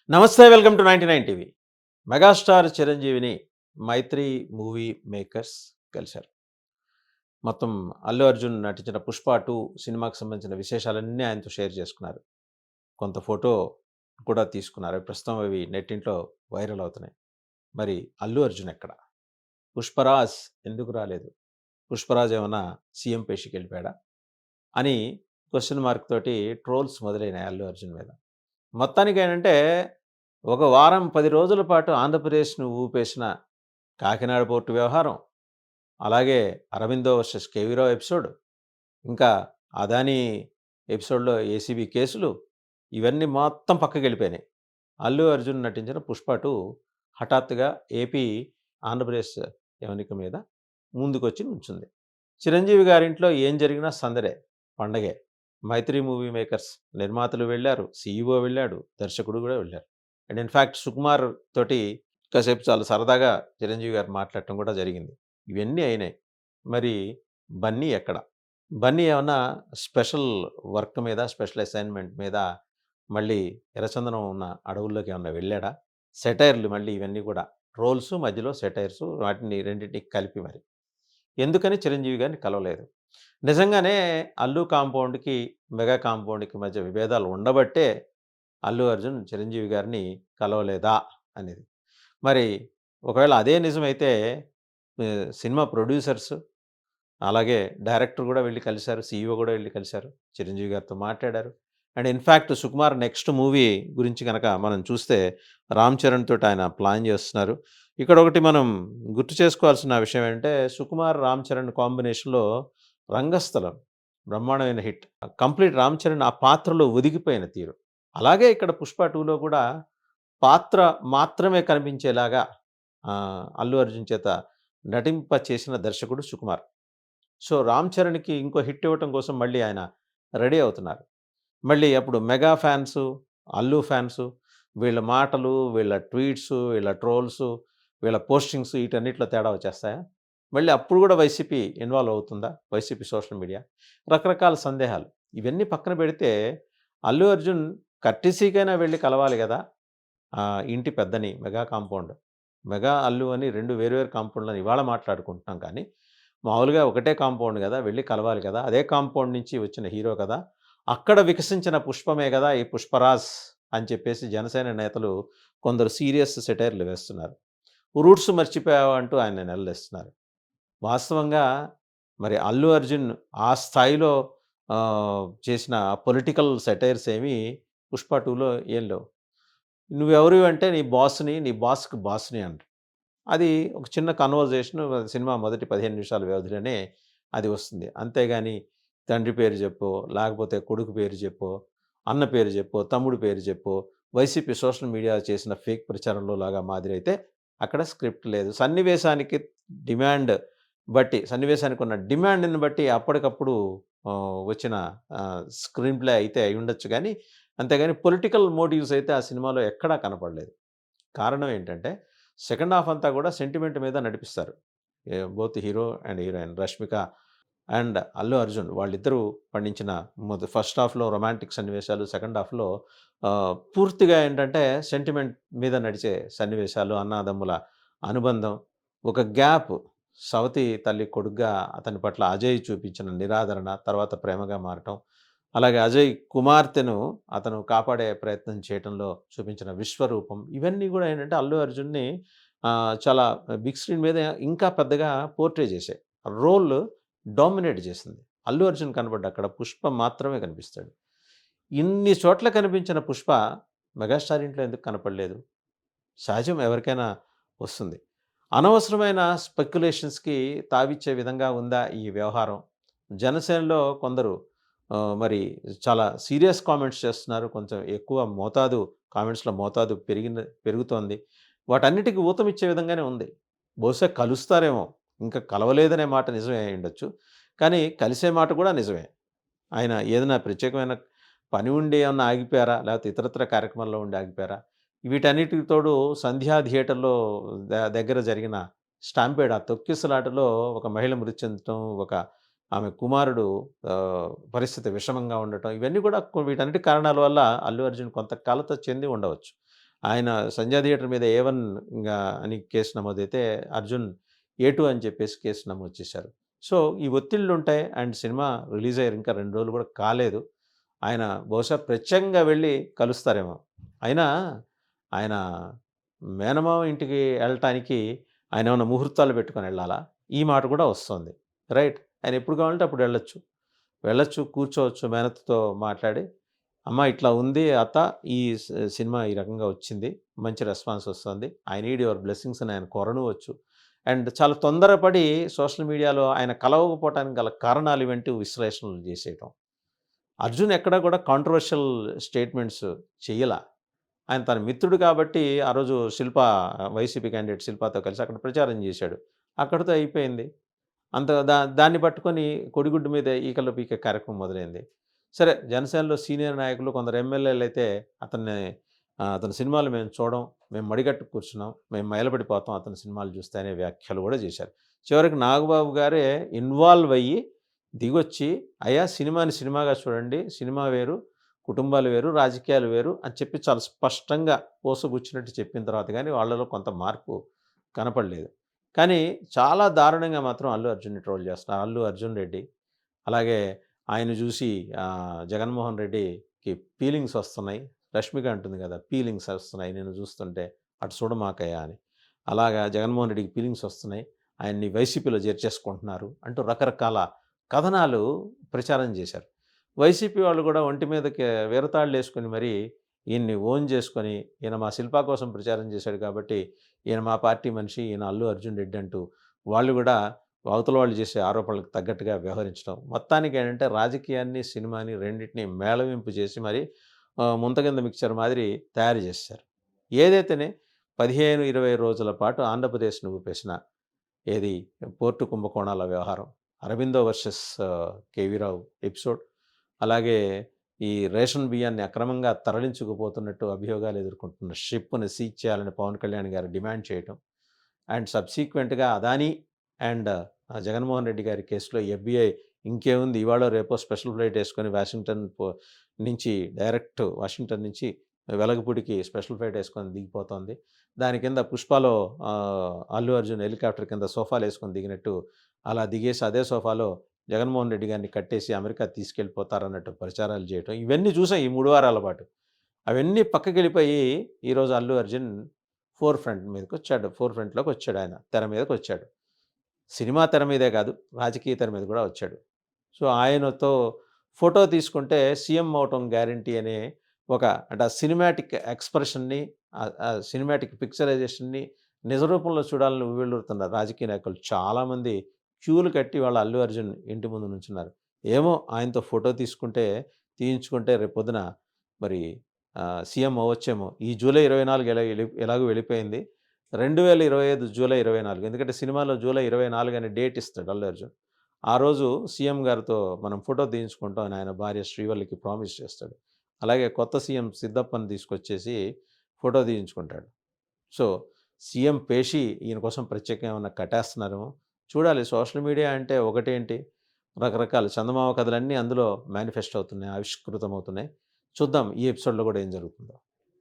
నమస్తే. Welcome to 99 TV. Megastar చిరంజీవిని 'మైత్రి' movie makers కలిశారు. మొత్తం అల్లు అర్జున్ నటించిన 'పుష్ప 2' సినిమాకి సంబంధించిన విశేషాలన్నీ ఆయనతో షేర్ చేసుకున్నారు. కొంత ఫోటో కూడా తీసుకున్నారు. ప్రస్తుతం అవి నెట్టింట్లో వైరల్ అవుతున్నాయి. మరి అల్లు అర్జున్ ఎక్కడ? 'పుష్పరాజ్' ఎందుకు రాలేదు? 'పుష్పరాజ్' ఏమన్నా సీఎం పేషికెళ్ళిపోయాడా? అని క్వెషన్ మార్క్ తోటి ట్రోల్స్ మొదలైనాయి అల్లు అర్జున్ మీద. మొత్తానికేంటంటే, ఒక వారం 10 రోజుల పాటు ఆంధ్రప్రదేశ్‌ను ఊపేసిన కాకినాడ పోర్ట్ వ్యవహారం, అలాగే 'అరవిందో వర్సెస్ కేవీరావు' ఎపిసోడ్, ఇంకా అదానీ ఎపిసోడ్‌లో ఏసీబీ కేసులు, ఇవన్నీ మొత్తం పక్కకెళ్ళిపోయినాయి. అల్లు అర్జున్ నటించిన 'పుష్ప 2' హఠాత్తుగా ఏపీ, ఆంధ్రప్రదేశ్ ఎన్నిక మీద ముందుకొచ్చి నుంచుంది. చిరంజీవి గారింట్లో ఏం జరిగినా సందడే, పండగే. 'మైత్రి' మూవీ మేకర్స్ నిర్మాతలు వెళ్లారు, సీఈఓ వెళ్ళాడు, దర్శకుడు గూడా వెళ్లారు. అండ్ ఇన్‌ఫాక్ట్ సుకుమార్ తోటి కాసేపు చాలా సరదాగా చిరంజీవి గారు మాట్లాడటం కూడా జరిగింది. ఇవన్నీ అయినాయి. మరి బన్నీ ఎక్కడ? బన్నీ ఏమన్నా స్పెషల్ వర్క్ మీద, స్పెషల్ అసైన్‌మెంట్ మీద మళ్ళీ ఎర్రచందనం ఉన్న అడవుల్లోకి ఏమన్నా వెళ్ళాడా? సెటైర్‌లు మళ్ళీ ఇవన్నీ కూడా. ట్రోల్స్ మధ్యలో సెటైర్స్ వాటిని రెండిటిని కలిపి మరి. ఎందుకని చిరంజీవి గారిని కలవలేదు? నిజంగానే అల్లు కాంపౌండ్‌కి, మెగా కాంపౌండ్‌కి మధ్య విభేదాలు ఉండబట్టే అల్లు అర్జున్ చిరంజీవి గారిని కలవలేదా అనేది. మరి ఒకవేళ అదే నిజమైతే సినిమా ప్రొడ్యూసర్స్, అలాగే డైరెక్టర్ గూడా వెళ్లి కలిసారు. సీఈఓ గూడా వెళ్లి కలిసారు. చిరంజీవి గారితో మాట్లాడారు. And in fact Sukumar next movie గురించి గనక మనం చూస్తే 'రామ్ చరణ్' తోటి ఆయన ప్లాన్ జేస్తున్నారు. ఇక్కడొకటి మనం గుర్తు చేసుకోవాల్సిన విషయం ఏంటంటే, సుకుమార్, 'రామ్ చరణ్' కాంబినేషన్‌లో 'రంగస్థలం' బ్రహ్మాండమైన హిట్. కంప్లీట్ 'రామ్ చరణ్' ఆ పాత్రలో ఒదిగిపోయిన తీరు. అలాగే ఇక్కడ 'పుష్ప 2'లో కూడా పాత్ర మాత్రమే కనిపించేలాగా అల్లు అర్జున్ చేత నటింప చేసిన దర్శకుడు సుకుమార్. సో, 'రామ్ చరణ్‌కి' ఇంకో హిట్ ఇవ్వటం కోసం మళ్ళీ ఆయన రెడీ అవుతున్నారు. మళ్ళీ అప్పుడు మెగా ఫ్యాన్సు, అల్లు ఫ్యాన్సు, వీళ్ళ మాటలు, వీళ్ళ ట్వీట్సు, వీళ్ళ ట్రోల్సు, వీళ్ళ పోస్టింగ్స్ వీటన్నిటిలో తేడా వచ్చేస్తాయా? మళ్ళీ అప్పుడు గూడా వైసీపీ ఇన్వాల్వ్ అవుతుందా? YCP social media? రకరకాల సందేహాలు. ఇవన్నీ పక్కన పెడితే అల్లు అర్జున్ కర్టెసీకైనా వెళ్లి కలవాలి గదా! ఇంటి పెద్దని, మెగా కాంపౌండ్. మెగా, అల్లు అని 2 వేరు వేరు కాంపౌండ్‌లని ఇవాళ మాట్లాడుకుంటున్నాం కానీ, మామూలుగా ఒకటే కాంపౌండ్ గదా! వెళ్లి కలవాలి గదా! అదే కాంపౌండ్ నుంచి వచ్చిన హీరో కదా! అక్కడ వికసించిన పుష్పమే గదా! ఈ 'పుష్పరాజ్' అని చెప్పేసి జనసేన నేతలు కొందరు సీరియస్ సెటైర్‌లు వేస్తున్నారు. రూట్స్ మర్చిపోయావా అంటూ ఆయన్ని నిలదీస్తున్నారు. వాస్తవంగా మరి అల్లు అర్జున్ ఆ స్థాయిలో చేసిన పొలిటికల్ సెటైర్స్ ఏమి 'పుష్ప 2లో' ఏం లేవు. నువ్వెవరివి అంటే నీ బాస్‌ని, నీ బాస్‌కి బాస్‌ని అంటారు. అది ఒక చిన్న కన్వర్జేషన్ సినిమా మొదటి 15 నిమిషాల వ్యవధిలోనే అది వస్తుంది. అంతేగాని తండ్రి పేరు చెప్పో, లేకపోతే కొడుకు పేరు చెప్పో, అన్న పేరు చెప్పో, తమ్ముడు పేరు చెప్పో, వైసీపీ సోషల్ మీడియా చేసిన ఫేక్ ప్రచారంలో లాగా మాదిరి అయితే అక్కడ స్క్రిప్ట్ లేదు. సన్నివేశానికి డిమాండ్ బట్టి, సన్నివేశానికి ఉన్న డిమాండ్‌ని బట్టి అప్పటికప్పుడు వచ్చిన స్క్రీన్ ప్లే అయితే అయ్యుండొచ్చు గానీ, అంతేగాని పొలిటికల్ మోటివ్స్ అయితే ఆ సినిమాలో ఎక్కడా కనపడలేదు. కారణం ఏంటంటే, సెకండ్ హాఫ్ అంతా గూడా సెంటిమెంట్ మీద నడిపిస్తారు. Both hero and heroine 'Rashmika' and 'Allu Arjun' వాళ్ళిద్దరూ పండించిన ఫస్ట్ హాఫ్‌లో రొమాంటిక్ సన్నివేశాలు, సెకండ్ హాఫ్‌లో పూర్తిగా ఏంటంటే సెంటిమెంట్ మీద నడిచే సన్నివేశాలు, అన్నాదమ్ముల అనుబంధం, ఒక గ్యాప్, సవతి తల్లి కొడుగ్గా అతని పట్ల అజయ్ చూపించిన నిరాదరణ, తర్వాత ప్రేమగా మారటం. అలాగే అజయ్ కుమార్తెను అతను కాపాడే ప్రయత్నం చేయటంలో చూపించిన విశ్వరూపం. ఇవన్నీ గూడా ఏంటంటే అల్లు అర్జున్‌ని చాలా బిగ్ స్క్రీన్ మీద ఇంకా పెద్దగా పోర్ట్రే చేశాయి. రోల్ డామినేట్ చేసింది. అల్లు అర్జున్ కనపడ్డు అక్కడ. 'పుష్ప' మాత్రమే కనిపిస్తాడు. ఇన్ని చోట్ల కనిపించిన 'పుష్ప' మెగాస్టార్ ఇంట్లో ఎందుకు కనపడలేదు? సహజం ఎవరికైనా వస్తుంది. అనవసరమైన స్పెక్యులేషన్స్‌కి తావిచ్చే విధంగా ఉందా ఈ వ్యవహారం? జనసేనలో కొందరు మరి చాలా సీరియస్ కామెంట్స్ చేస్తున్నారు. కొంచెం ఎక్కువ కామెంట్స్‌లో మోతాదు పెరుగుతోంది. వాటన్నిటికి ఊతమిచ్చే విధంగానే ఉంది. బహుశా కలుస్తారేమో! ఇంకా కలవలేదనే మాట నిజమే అయ్యుండొచ్చు. కానీ కలిసే మాట కూడా నిజమే. ఆయన ఏదైనా ప్రత్యేకమైన పని ఉండి ఏమన్నా ఆగిపోయారా? లేకపోతే ఇతరత్ర కార్యక్రమాల్లో ఉండి ఆగిపోయారా? వీటన్నిటికి తోడు 'సంధ్యా థియేటర్‌లో' దగ్గర జరిగిన స్టాంపేడ్ ఆ తొక్కిసలాటలో ఒక మహిళ మృతి చెందటం, ఆమె కుమారుడు పరిస్థితి విషమంగా ఉండటం, ఇవన్నీ కూడా వీటన్నిటి కారణాల వల్ల అల్లు అర్జున్ కొంత కలత చెంది ఉండవచ్చు. ఆయన 'సంధ్యా థియేటర్' మీద ఏ1 ఇంగా అని కేసు నమోదైతే, అర్జున్ ఏ2 అని చెప్పేసి కేసు నమోదు చేశారు. సో, ఈ ఒత్తిళ్ళుంటాయి. అండ్ సినిమా రిలీజ్ అయ్యి ఇంకా 2 రోజులు కూడా కాలేదు. ఆయన బహుశా ప్రత్యేకంగా వెళ్లి కలుస్తారేమో. అయినా ఆయన మేనమామ ఇంటికి ఎళ్ళటానికి ఆయనేమన్నా ముహూర్తాలు పెట్టుకొని ఎళ్ళాలా? ఈ మాట కూడా వస్తోంది. రైట్. ఆయన ఎప్పుడు కావాలంటే అప్పుడు వెళ్ళొచ్చు. వెళ్ళొచ్చు, కూర్చోవచ్చు, మేనత్తతో మాట్లాడి, అమ్మ ఇట్లా ఉంది అత్త, ఈ సినిమా ఈ రకంగా వచ్చింది. మంచి రెస్పాన్స్ వస్తుంది. ఐ నీడ్ యువర్ బ్లెస్సింగ్స్ అని ఆయన కోరనవచ్చు. అండ్ చాలా తొందరపడి సోషల్ మీడియాలో ఆయన కలవకపోవటానికి గల కారణాలు ఇవంటి విశ్లేషణలు చేసేయటం. అర్జున్ ఎక్కడా కూడా కాంట్రోవర్షియల్ స్టేట్మెంట్స్ చెయ్యలా. ఆయన తన మిత్రుడు కాబట్టి ఆ రోజు వైసీపీ క్యాండిడేట్ శిల్పాతో కలిసి అక్కడ ప్రచారం చేశాడు. అక్కడితో అయిపోయింది. అంత దాన్ని పట్టుకొని కోడిగుడ్డు మీద ఈకలు పీకే కార్యక్రమం మొదలైంది. సరే, జనసేనలో సీనియర్ నాయకులు కొందరు ఎమ్మెల్యేలైతే అతని సినిమాలు మేము చూడం, మేము మడిగట్టు కూర్చున్నాం, మేము మైలపడిపోతాం అతని సినిమాలు చూస్తే అనే వ్యాఖ్యలు కూడా చేశారు. చివరికి నాగబాబు గారే ఇన్వాల్వ్ అయ్యి దిగొచ్చి, అయ్యా సినిమాని సినిమాగా చూడండి, సినిమా వేరు, కుటుంబాలు వేరు, రాజకీయాలు వేరు అని చెప్పి చాలా స్పష్టంగా పూసగుచ్చినట్టు చెప్పిన తర్వాత గానీ వాళ్ళలో కొంత మార్పు కనపడలేదు. కానీ చాలా దారుణంగా మాత్రం అల్లు అర్జున్‌ని ట్రోల్ చేస్తున్నారు. అల్లు అర్జున్ రెడ్డి. అలాగే ఆయన చూసి జగన్మోహన్ రెడ్డికి ఫీలింగ్స్ వస్తున్నాయి. రష్మిక అంటుంది కదా! ఫీలింగ్స్ వస్తున్నాయి నిన్ను చూస్తుంటే, అటు చూడమాకయ్య అని. అలాగా జగన్మోహన్ రెడ్డికి ఫీలింగ్స్ వస్తున్నాయి. ఆయన్ని వైసీపీలో చేర్చేసుకుంటున్నారు అంటూ రకరకాల కథనాలు ప్రచారం చేశారు. వైసీపీ వాళ్ళు కూడా ఒంటి మీదకి వీరతాళ్ళేసుకొని మరీ ఈయన్ని ఓన్ చేసుకొని, ఈయన మా శిల్పా కోసం ప్రచారం చేశాడు కాబట్టి, ఈయన మా పార్టీ మనిషి, ఈయన అల్లు అర్జున్ రెడ్డి అంటూ వాళ్ళు కూడా అవతల వాళ్ళు చేసే ఆరోపణలకు తగ్గట్టుగా వ్యవహరించడం. మొత్తానికి ఏంటంటే రాజకీయాన్ని, సినిమాని రెండిటిని మేళవింపు చేసి మరి ముంత కింద మిక్చర్ మాదిరి తయారు చేసేశారు. ఏదైతేనే 15, 20 రోజుల పాటు ఆంధ్రప్రదేశ్‌ని ఊపేసిన ఏది పోర్టు కుంభకోణాల వ్యవహారం, అరబిందో వర్సెస్ కేవీ రావు ఎపిసోడ్, అలాగే ఈ రేషన్ బియ్యాన్ని అక్రమంగా తరలించుకుపోతున్నట్టు అభియోగాలు ఎదుర్కొంటున్న షిప్‌ని సీజ్ చేయాలని పవన్ కళ్యాణ్ గారు డిమాండ్ చేయటం. అండ్ సబ్సిక్వెంట్‌గా అదానీ అండ్ జగన్మోహన్ రెడ్డి గారి కేసులో ఎఫ్‌బీఐ ఇంకేముంది ఇవాళో రేపో స్పెషల్ ఫ్లైట్ ఏసుకొని నుంచి డైరెక్ట్ వాషింగ్టన్ నుంచి వెలగపూడికి స్పెషల్ ఫ్లైట్ ఏసుకొని దిగిపోతోంది. దాని కింద 'పుష్పలో' అల్లు అర్జున్ హెలికాప్టర్ కింద సోఫాలేసుకొని దిగినట్టు అలా దిగేసి అదే సోఫాలో జగన్మోహన్ రెడ్డి గారిని కట్టేసి అమెరికా తీసుకెళ్ళిపోతారన్నట్టు ప్రచారాలు చేయటం. ఇవన్నీ చూసాం ఈ 3 వారాల పాటు. అవన్నీ పక్కకెళ్ళిపోయి ఈరోజు అల్లు అర్జున్ ఫోర్ ఫ్రంట్‌లోకొచ్చాడు ఆయన. తెర మీదకొచ్చాడు. సినిమా తెర మీదే కాదు, రాజకీయ తెర మీద కూడా వచ్చాడు. సో, ఆయనతో ఫోటో తీసుకుంటే సీఎం అవ్వటం గ్యారంటీ అనే అంటే ఆ సినిమాటిక్ ఎక్స్‌ప్రెషన్‌ని, సినిమాటిక్ పిక్చరైజేషన్‌ని నిజ రూపంలో చూడాలని ఉవ్విళ్ళూరుతున్న రాజకీయ నాయకులు చాలామంది క్యూలు కట్టి వాళ్ళ అల్లు అర్జున్ ఇంటి ముందు నుంచున్నారు. ఏమో ఆయనతో ఫోటో తీయించుకుంటే రేపొద్దున మరి సీఎం అవ్వచ్చేమో. ఈ జూలై 24 ఎలాగో వెళ్ళిపోయింది. 2025 జూలై 24 ఎందుకంటే సినిమాలో జూలై 24 అనే డేట్ ఇస్తాడు అల్లు అర్జున్. ఆ రోజు సీఎం గారితో మనం ఫోటో తీయించుకుంటాం అని ఆయన భార్య శ్రీవల్లికి ప్రామిస్ చేస్తాడు. అలాగే కొత్త సీఎం సిద్ధప్పని తీసుకొచ్చేసి ఫోటో తీయించుకుంటాడు. సో, సీఎం పేషి ఈయన కోసం ప్రత్యేకంగా ఏమన్నా కట్టేస్తున్నారేమో చూడాలి. సోషల్ మీడియా అంటే ఒకటేంటి, రకరకాల చందమామ కథలన్నీ అందులో మేనిఫెస్ట్ అవుతున్నాయి, ఆవిష్కృతమవుతున్నాయి. చూద్దాం ఈ ఎపిసోడ్‌లో కూడా ఏం జరుగుతుందో.